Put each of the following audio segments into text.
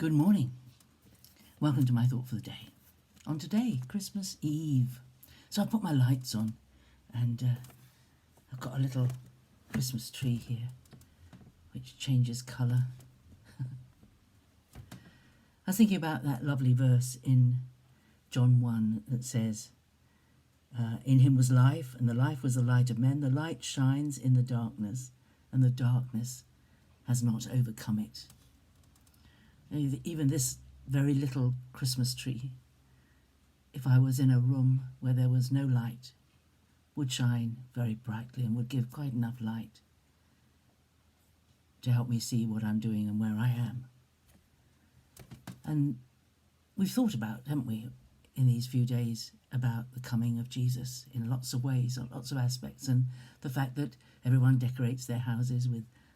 Good morning. Welcome to my thought for the day. On today, Christmas Eve. So I put my lights on and I've got a little Christmas tree here which changes colour. I was thinking about that lovely verse in John 1 that says, in him was life, and the life was the light of men. The light shines in the darkness, and the darkness has not overcome it. Even this very little Christmas tree, if I was in a room where there was no light, would shine very brightly and would give quite enough light to help me see what I'm doing and where I am. And we've thought about, haven't we, in these few days, about the coming of Jesus in lots of ways, on lots of aspects, and the fact that everyone decorates their houses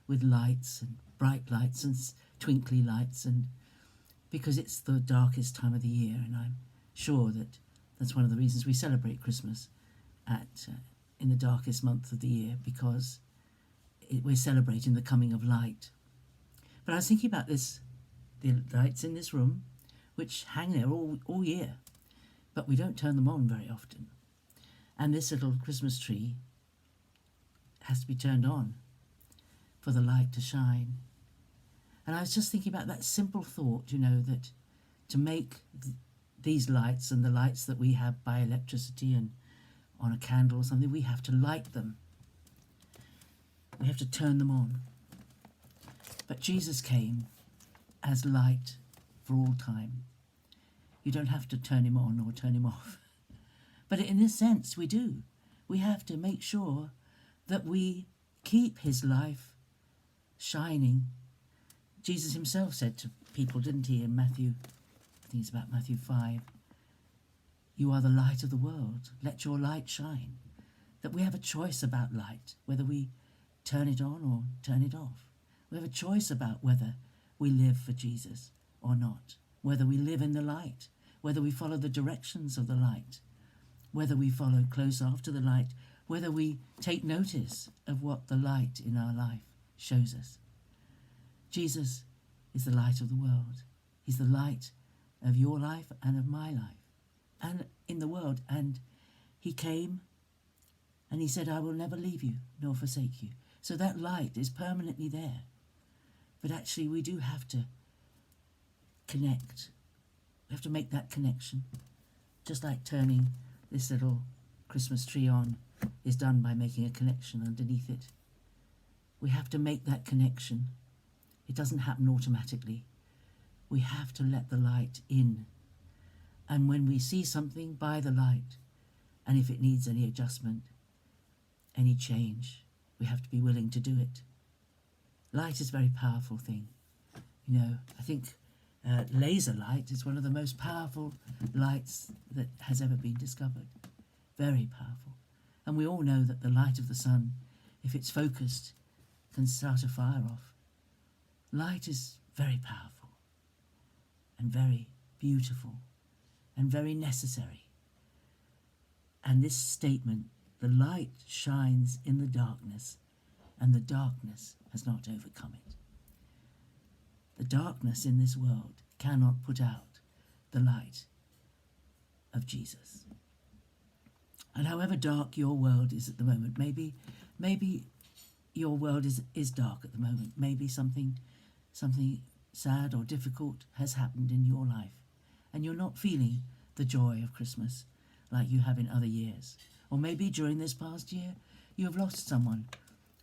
with lights and bright lights and twinkly lights, and because it's the darkest time of the year, and I'm sure that that's one of the reasons we celebrate Christmas in the darkest month of the year, because we're celebrating the coming of light. But I was thinking about the lights in this room, which hang there all year, but we don't turn them on very often. And this little Christmas tree has to be turned on for the light to shine. And I was just thinking about that simple thought, that to make these lights and the lights that we have by electricity and on a candle or something, we have to light them. We have to turn them on. But Jesus came as light for all time. You don't have to turn him on or turn him off. But in this sense, we do. We have to make sure that we keep his life shining. Jesus himself said to people, didn't he, in Matthew, I think it's about Matthew 5, you are the light of the world. Let your light shine. That we have a choice about light, whether we turn it on or turn it off. We have a choice about whether we live for Jesus or not, whether we live in the light, whether we follow the directions of the light, whether we follow close after the light, whether we take notice of what the light in our life shows us. Jesus is the light of the world. He's the light of your life and of my life and in the world. And he came and he said, I will never leave you nor forsake you. So that light is permanently there. But actually we do have to connect. We have to make that connection. Just like turning this little Christmas tree on is done by making a connection underneath it. We have to make that connection. It doesn't happen automatically. We have to let the light in. And when we see something by the light, and if it needs any adjustment, any change, we have to be willing to do it. Light is a very powerful thing. I think laser light is one of the most powerful lights that has ever been discovered. Very powerful. And we all know that the light of the sun, if it's focused, can start a fire off. Light is very powerful and very beautiful and very necessary. And this statement, the light shines in the darkness, and the darkness has not overcome it. The darkness in this world cannot put out the light of Jesus. And however dark your world is at the moment, maybe your world is dark at the moment. Maybe something sad or difficult has happened in your life, and you're not feeling the joy of Christmas like you have in other years. Or maybe during this past year, you have lost someone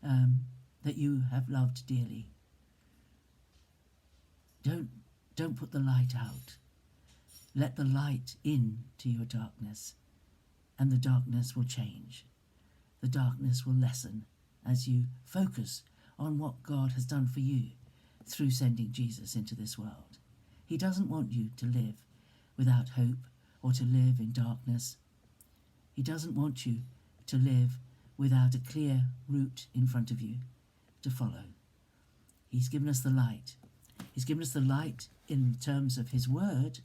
that you have loved dearly. Don't put the light out. Let the light in to your darkness, and the darkness will change. The darkness will lessen as you focus on what God has done for you through sending Jesus into this world. He doesn't want you to live without hope or to live in darkness. He doesn't want you to live without a clear route in front of you to follow. He's given us the light. He's given us the light in terms of his word,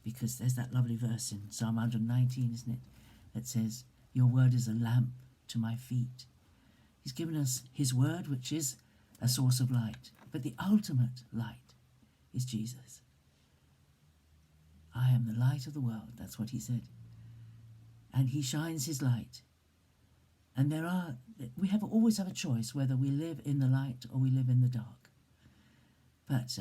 because there's that lovely verse in Psalm 119, isn't it, that says, your word is a lamp to my feet. He's given us his word, which is a source of light. But the ultimate light is Jesus. I am the light of the world, that's what he said. And he shines his light. And we always have a choice whether we live in the light or we live in the dark. But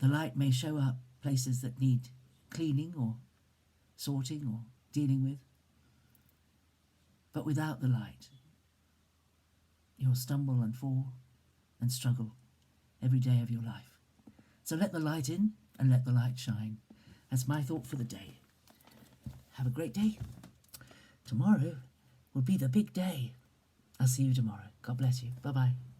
the light may show up places that need cleaning or sorting or dealing with. But without the light, you'll stumble and fall and struggle every day of your life. So let the light in and let the light shine. That's my thought for the day. Have a great day. Tomorrow will be the big day. I'll see you tomorrow. God bless you. Bye-bye.